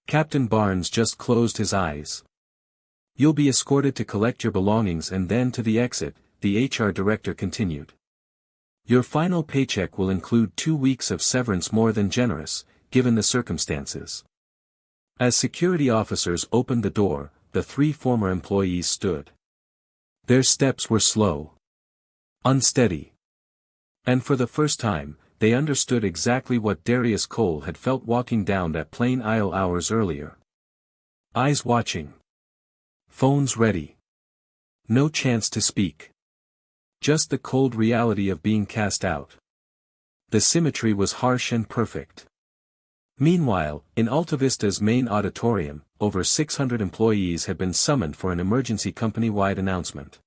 Captain Barnes just closed his eyes. You'll be escorted to collect your belongings and then to the exit, the HR director continued. Your final paycheck will include 2 weeks of severance, more than generous, given the circumstances. As security officers opened the door, the 3 former employees stood. Their steps were slow. Unsteady. And for the first time, they understood exactly what Darius Cole had felt walking down that plane aisle hours earlier. Eyes watching. Phones ready. No chance to speak. Just the cold reality of being cast out. The symmetry was harsh and perfect. Meanwhile, in AltaVista's main auditorium, over 600 employees had been summoned for an emergency company-wide announcement.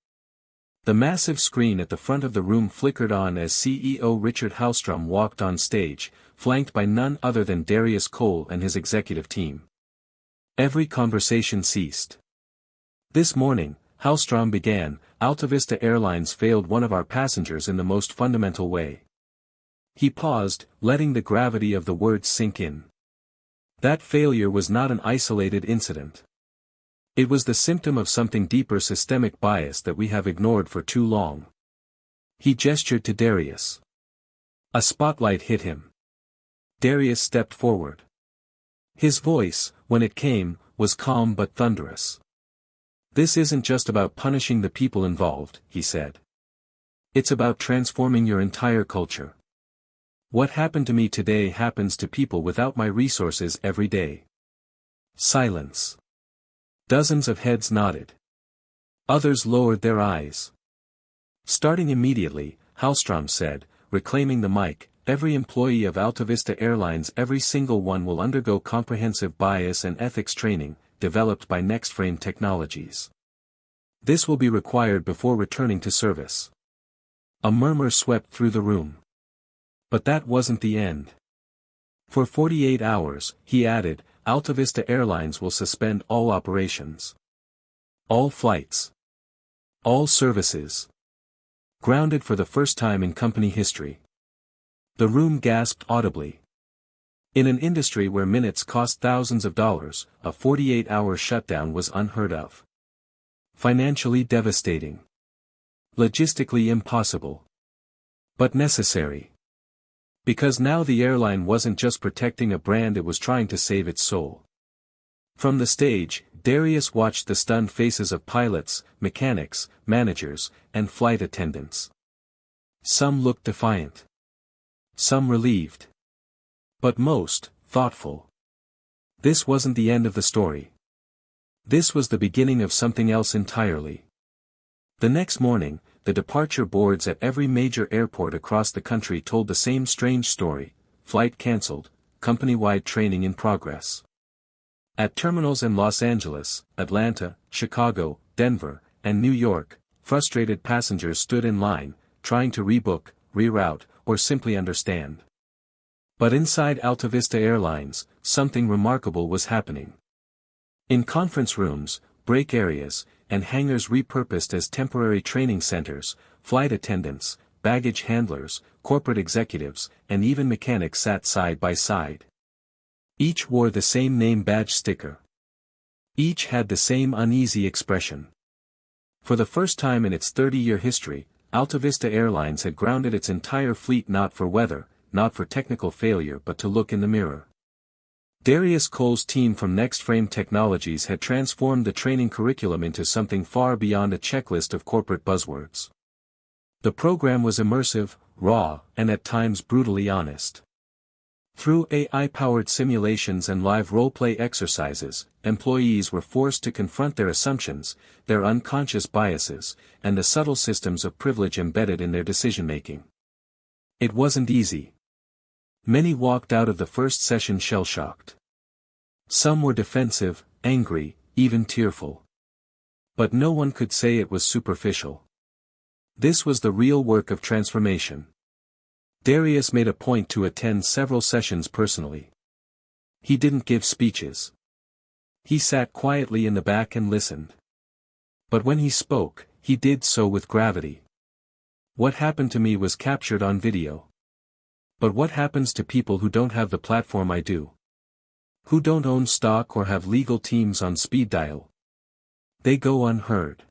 The massive screen at the front of the room flickered on as CEO Richard Hallstrom walked on stage, flanked by none other than Darius Cole and his executive team. Every conversation ceased. This morning, Hallstrom began, AltaVista Airlines failed one of our passengers in the most fundamental way. He paused, letting the gravity of the words sink in. That failure was not an isolated incident. It was the symptom of something deeper, systemic bias that we have ignored for too long. He gestured to Darius. A spotlight hit him. Darius stepped forward. His voice, when it came, was calm but thunderous. This isn't just about punishing the people involved, he said. It's about transforming your entire culture. What happened to me today happens to people without my resources every day. Silence. Dozens of heads nodded. Others lowered their eyes. Starting immediately, Hallstrom said, reclaiming the mic, every employee of AltaVista Airlines, every single one, will undergo comprehensive bias and ethics training, developed by NextFrame Technologies. This will be required before returning to service. A murmur swept through the room. But that wasn't the end. For 48 hours, he added, AltaVista Airlines will suspend all operations. All flights. All services. Grounded for the first time in company history. The room gasped audibly. In an industry where minutes cost thousands of dollars, a 48-hour shutdown was unheard of. Financially devastating. Logistically impossible. But necessary. Because now the airline wasn't just protecting a brand, it was trying to save its soul. From the stage, Darius watched the stunned faces of pilots, mechanics, managers, and flight attendants. Some looked defiant. Some relieved. But most, thoughtful. This wasn't the end of the story. This was the beginning of something else entirely. The next morning, the departure boards at every major airport across the country told the same strange story: flight cancelled, company-wide training in progress. At terminals in Los Angeles, Atlanta, Chicago, Denver, and New York, frustrated passengers stood in line, trying to rebook, reroute, or simply understand. But inside Alta Vista Airlines, something remarkable was happening. In conference rooms, break areas, and hangars repurposed as temporary training centers, flight attendants, baggage handlers, corporate executives, and even mechanics sat side by side. Each wore the same name badge sticker. Each had the same uneasy expression. For the first time in its 30-year history, Alta Vista Airlines had grounded its entire fleet not for weather, not for technical failure but to look in the mirror. Darius Cole's team from Next Frame Technologies had transformed the training curriculum into something far beyond a checklist of corporate buzzwords. The program was immersive, raw, and at times brutally honest. Through AI-powered simulations and live role-play exercises, employees were forced to confront their assumptions, their unconscious biases, and the subtle systems of privilege embedded in their decision-making. It wasn't easy. Many walked out of the first session shell-shocked. Some were defensive, angry, even tearful. But no one could say it was superficial. This was the real work of transformation. Darius made a point to attend several sessions personally. He didn't give speeches. He sat quietly in the back and listened. But when he spoke, he did so with gravity. What happened to me was captured on video. But what happens to people who don't have the platform I do? Who don't own stock or have legal teams on speed dial? They go unheard.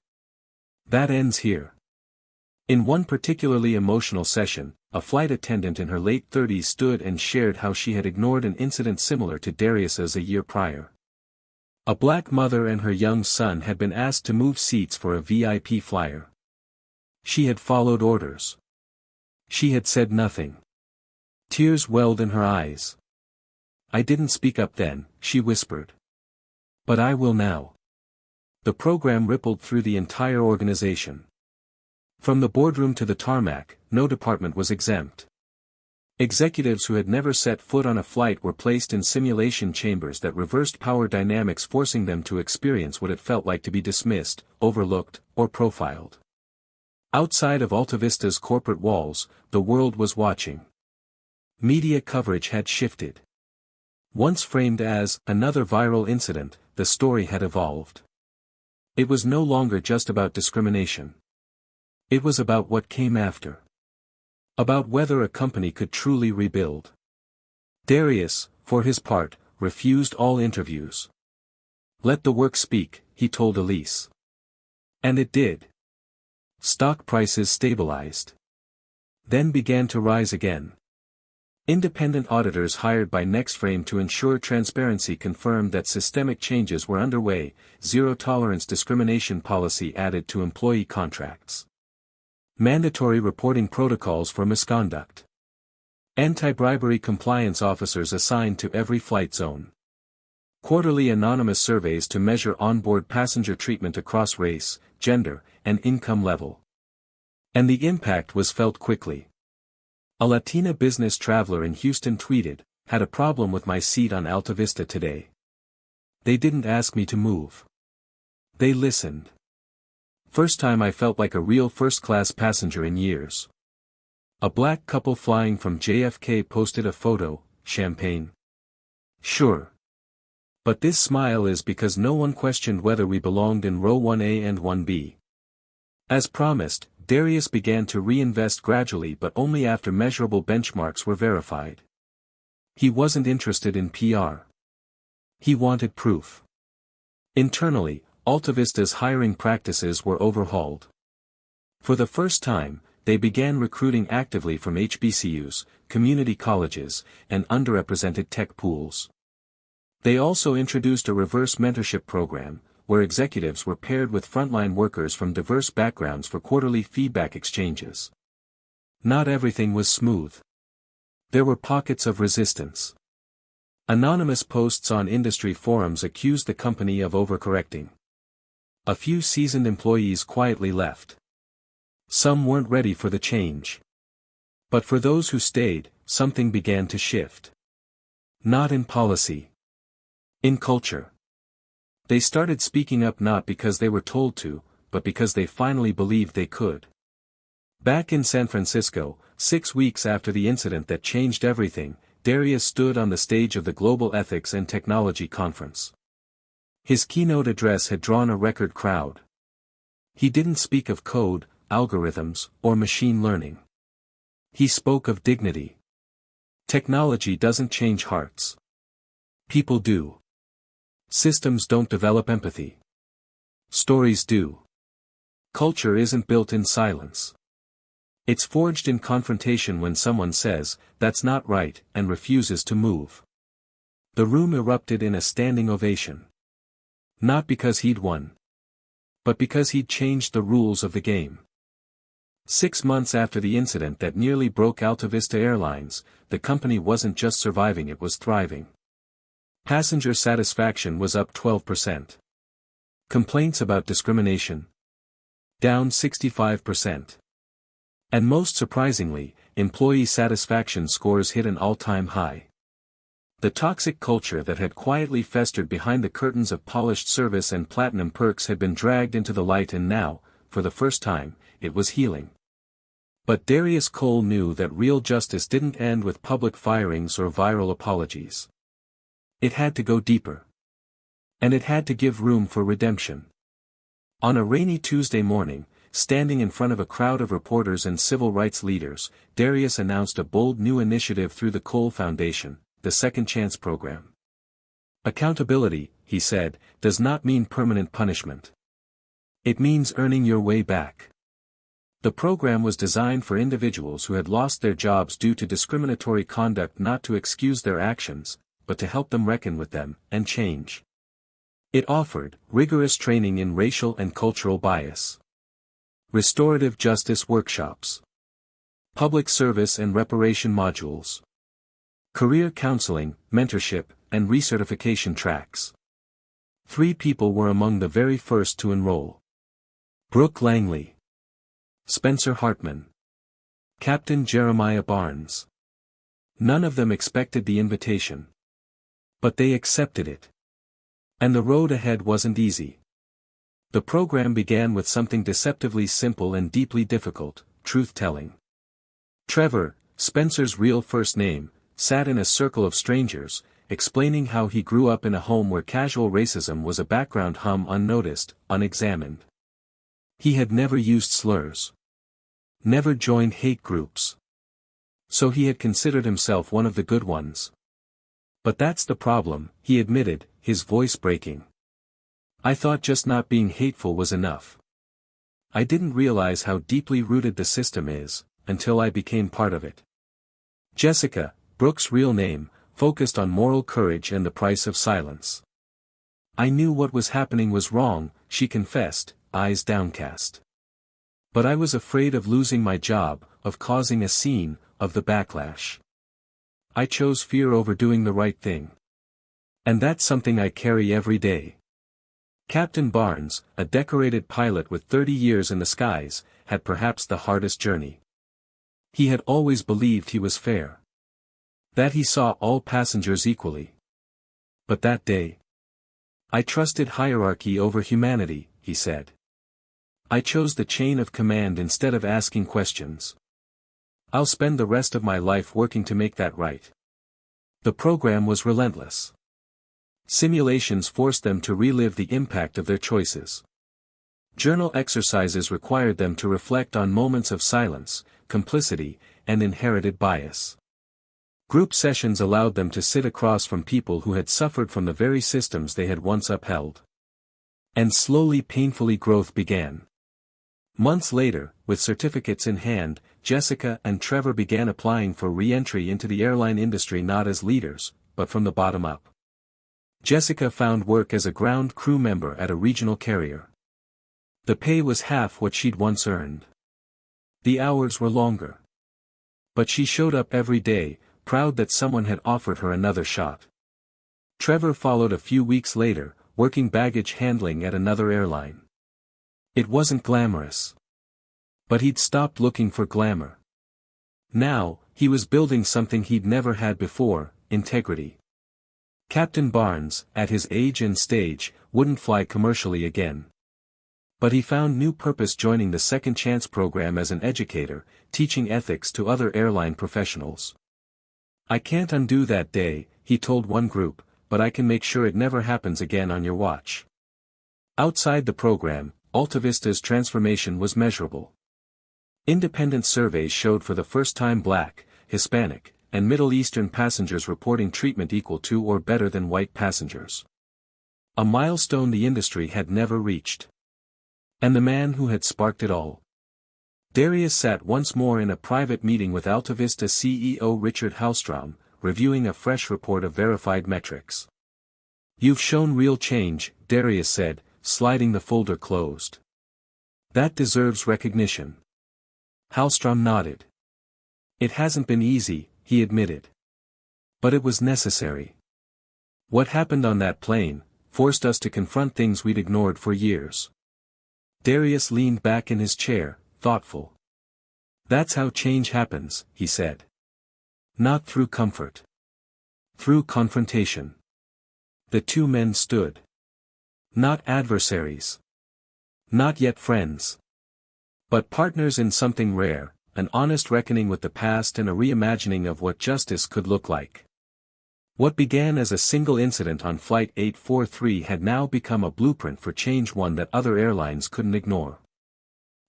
That ends here. In one particularly emotional session, a flight attendant in her late 30s stood and shared how she had ignored an incident similar to Darius's a year prior. A black mother and her young son had been asked to move seats for a VIP flyer. She had followed orders. She had said nothing. Tears welled in her eyes. "I didn't speak up then," she whispered. "But I will now." The program rippled through the entire organization. From the boardroom to the tarmac, no department was exempt. Executives who had never set foot on a flight were placed in simulation chambers that reversed power dynamics, forcing them to experience what it felt like to be dismissed, overlooked, or profiled. Outside of Alta Vista's corporate walls, the world was watching. Media coverage had shifted. Once framed as another viral incident, the story had evolved. It was no longer just about discrimination. It was about what came after. About whether a company could truly rebuild. Darius, for his part, refused all interviews. "Let the work speak," he told Elise. And it did. Stock prices stabilized. Then began to rise again. Independent auditors hired by NextFrame to ensure transparency confirmed that systemic changes were underway, zero-tolerance discrimination policy added to employee contracts. Mandatory reporting protocols for misconduct. Anti-bribery compliance officers assigned to every flight zone. Quarterly anonymous surveys to measure onboard passenger treatment across race, gender, and income level. And the impact was felt quickly. A Latina business traveler in Houston tweeted, "Had a problem with my seat on Alta Vista today. They didn't ask me to move. They listened. First time I felt like a real first-class passenger in years." A black couple flying from JFK posted a photo, champagne. Sure. But this smile is because no one questioned whether we belonged in row 1A and 1B. As promised, Darius began to reinvest gradually but only after measurable benchmarks were verified. He wasn't interested in PR. He wanted proof. Internally, Alta Vista's hiring practices were overhauled. For the first time, they began recruiting actively from HBCUs, community colleges, and underrepresented tech pools. They also introduced a reverse mentorship program, where executives were paired with frontline workers from diverse backgrounds for quarterly feedback exchanges. Not everything was smooth. There were pockets of resistance. Anonymous posts on industry forums accused the company of overcorrecting. A few seasoned employees quietly left. Some weren't ready for the change. But for those who stayed, something began to shift. Not in policy. In culture. They started speaking up not because they were told to, but because they finally believed they could. Back in San Francisco, 6 weeks after the incident that changed everything, Darius stood on the stage of the Global Ethics and Technology Conference. His keynote address had drawn a record crowd. He didn't speak of code, algorithms, or machine learning. He spoke of dignity. Technology doesn't change hearts. People do. Systems don't develop empathy. Stories do. Culture isn't built in silence. It's forged in confrontation when someone says, "That's not right," and refuses to move. The room erupted in a standing ovation. Not because he'd won, but because he'd changed the rules of the game. 6 months after the incident that nearly broke Alta Vista Airlines, the company wasn't just surviving, it was thriving. Passenger satisfaction was up 12%. Complaints about discrimination? Down 65%. And most surprisingly, employee satisfaction scores hit an all-time high. The toxic culture that had quietly festered behind the curtains of polished service and platinum perks had been dragged into the light, and now, for the first time, it was healing. But Darius Cole knew that real justice didn't end with public firings or viral apologies. It had to go deeper. And it had to give room for redemption. On a rainy Tuesday morning, standing in front of a crowd of reporters and civil rights leaders, Darius announced a bold new initiative through the Cole Foundation, the Second Chance Program. Accountability, he said, does not mean permanent punishment. It means earning your way back. The program was designed for individuals who had lost their jobs due to discriminatory conduct, not to excuse their actions, but to help them reckon with them, and change. It offered rigorous training in racial and cultural bias, restorative justice workshops, public service and reparation modules, career counseling, mentorship, and recertification tracks. 3 people were among the very first to enroll: Brooke Langley, Spencer Hartman, Captain Jeremiah Barnes. None of them expected the invitation. But they accepted it. And the road ahead wasn't easy. The program began with something deceptively simple and deeply difficult: truth-telling. Trevor, Spencer's real first name, sat in a circle of strangers, explaining how he grew up in a home where casual racism was a background hum, unnoticed, unexamined. He had never used slurs. Never joined hate groups. So he had considered himself one of the good ones. But that's the problem, he admitted, his voice breaking. I thought just not being hateful was enough. I didn't realize how deeply rooted the system is, until I became part of it. Jessica, Brooke's real name, focused on moral courage and the price of silence. I knew what was happening was wrong, she confessed, eyes downcast. But I was afraid of losing my job, of causing a scene, of the backlash. I chose fear over doing the right thing. And that's something I carry every day. Captain Barnes, a decorated pilot with 30 years in the skies, had perhaps the hardest journey. He had always believed he was fair. That he saw all passengers equally. But that day, I trusted hierarchy over humanity, he said. I chose the chain of command instead of asking questions. I'll spend the rest of my life working to make that right. The program was relentless. Simulations forced them to relive the impact of their choices. Journal exercises required them to reflect on moments of silence, complicity, and inherited bias. Group sessions allowed them to sit across from people who had suffered from the very systems they had once upheld. And slowly, painfully, growth began. Months later, with certificates in hand, Jessica and Trevor began applying for re-entry into the airline industry, not as leaders, but from the bottom up. Jessica found work as a ground crew member at a regional carrier. The pay was half what she'd once earned. The hours were longer. But she showed up every day, proud that someone had offered her another shot. Trevor followed a few weeks later, working baggage handling at another airline. It wasn't glamorous. But he'd stopped looking for glamour. Now, he was building something he'd never had before: integrity. Captain Barnes, at his age and stage, wouldn't fly commercially again. But he found new purpose joining the Second Chance program as an educator, teaching ethics to other airline professionals. "I can't undo that day," he told one group, "but I can make sure it never happens again on your watch." Outside the program, AltaVista's transformation was measurable. Independent surveys showed for the first time Black, Hispanic, and Middle Eastern passengers reporting treatment equal to or better than white passengers. A milestone the industry had never reached. And the man who had sparked it all. Darius sat once more in a private meeting with AltaVista CEO Richard Hallstrom, reviewing a fresh report of verified metrics. "You've shown real change," Darius said, sliding the folder closed. "That deserves recognition." Hallstrom nodded. "It hasn't been easy," he admitted. "But it was necessary. What happened on that plane forced us to confront things we'd ignored for years." Darius leaned back in his chair, thoughtful. "That's how change happens," he said. "Not through comfort. Through confrontation." The two men stood. Not adversaries. Not yet friends. But partners in something rare, an honest reckoning with the past and a reimagining of what justice could look like. What began as a single incident on Flight 843 had now become a blueprint for change, one that other airlines couldn't ignore.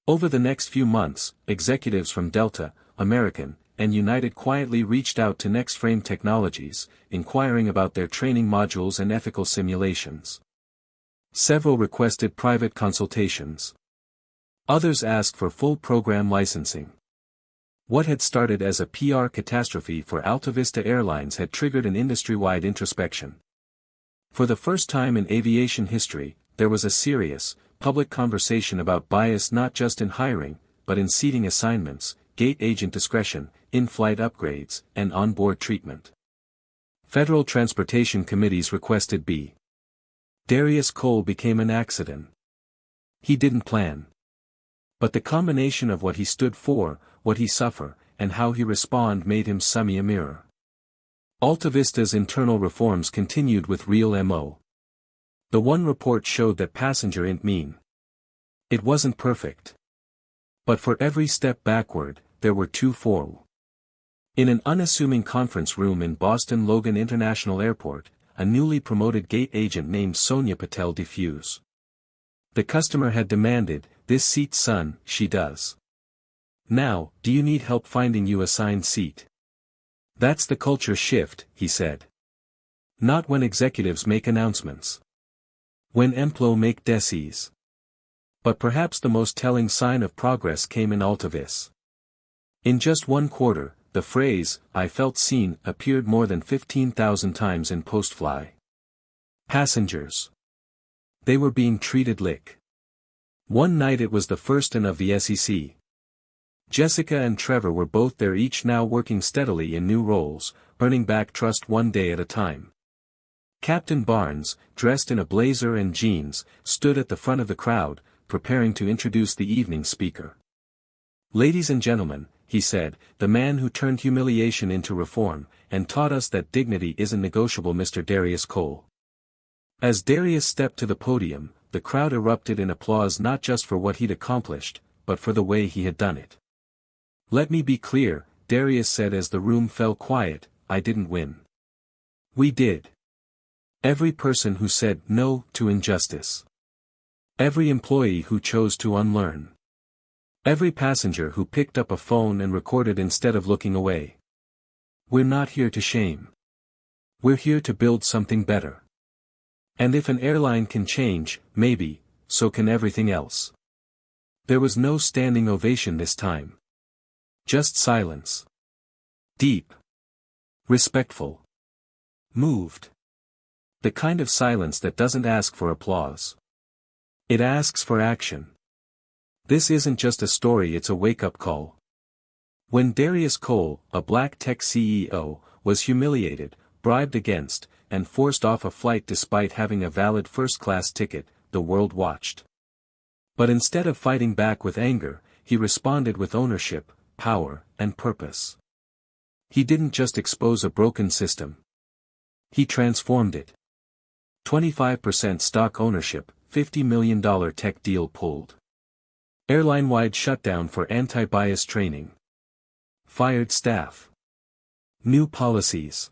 Over the next few months, executives from Delta, American, and United quietly reached out to NextFrame Technologies, inquiring about their training modules and ethical simulations. Several requested private consultations. Others asked for full program licensing. What had started as a PR catastrophe for AltaVista Airlines had triggered an industry-wide introspection. For the first time in aviation history, there was a serious, public conversation about bias, not just in hiring, but in seating assignments, gate agent discretion, in-flight upgrades, and on-board treatment. Federal transportation committees requested B. Darius Cole became an accident. He didn't plan. But the combination of what he stood for, what he suffered, and how he responded made him Sami a mirror. AltaVista's internal reforms continued with real MO. The one report showed that passenger int mean. It wasn't perfect. But for every step backward, there were two forward. In an unassuming conference room in Boston Logan International Airport, a newly promoted gate agent named Sonia Patel diffused. The customer had demanded, "This seat, son," she does. "Now, do you need help finding you assigned seat?" "That's the culture shift," he said. "Not when executives make announcements. When employees make decis." But perhaps the most telling sign of progress came in AltaVis. In just one quarter, the phrase, "I felt seen," appeared more than 15,000 times in post-fly. Passengers. They were being treated like. One night it was the first of the SEC. Jessica and Trevor were both there, each now working steadily in new roles, earning back trust one day at a time. Captain Barnes, dressed in a blazer and jeans, stood at the front of the crowd, preparing to introduce the evening speaker. "Ladies and gentlemen," he said, "the man who turned humiliation into reform, and taught us that dignity isn't negotiable, Mr. Darius Cole." As Darius stepped to the podium, the crowd erupted in applause, not just for what he'd accomplished, but for the way he had done it. "Let me be clear," Darius said as the room fell quiet, "I didn't win. We did. Every person who said no to injustice. Every employee who chose to unlearn. Every passenger who picked up a phone and recorded instead of looking away. We're not here to shame. We're here to build something better. And if an airline can change, maybe, so can everything else." There was no standing ovation this time. Just silence. Deep. Respectful. Moved. The kind of silence that doesn't ask for applause. It asks for action. This isn't just a story, it's a wake-up call. When Darius Cole, a black tech CEO, was humiliated, bribed against, and forced off a flight despite having a valid first-class ticket, the world watched. But instead of fighting back with anger, he responded with ownership, power, and purpose. He didn't just expose a broken system. He transformed it. 25% stock ownership, $50 million tech deal pulled. Airline-wide shutdown for anti-bias training. Fired staff. New policies.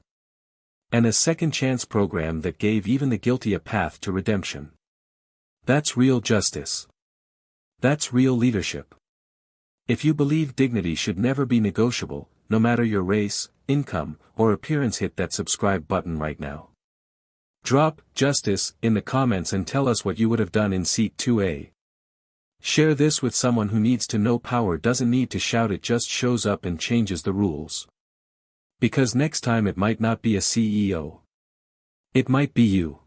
And a second chance program that gave even the guilty a path to redemption. That's real justice. That's real leadership. If you believe dignity should never be negotiable, no matter your race, income, or appearance, hit that subscribe button right now. Drop "justice" in the comments and tell us what you would have done in seat 2A. Share this with someone who needs to know power doesn't need to shout, it just shows up and changes the rules. Because next time it might not be a CEO. It might be you.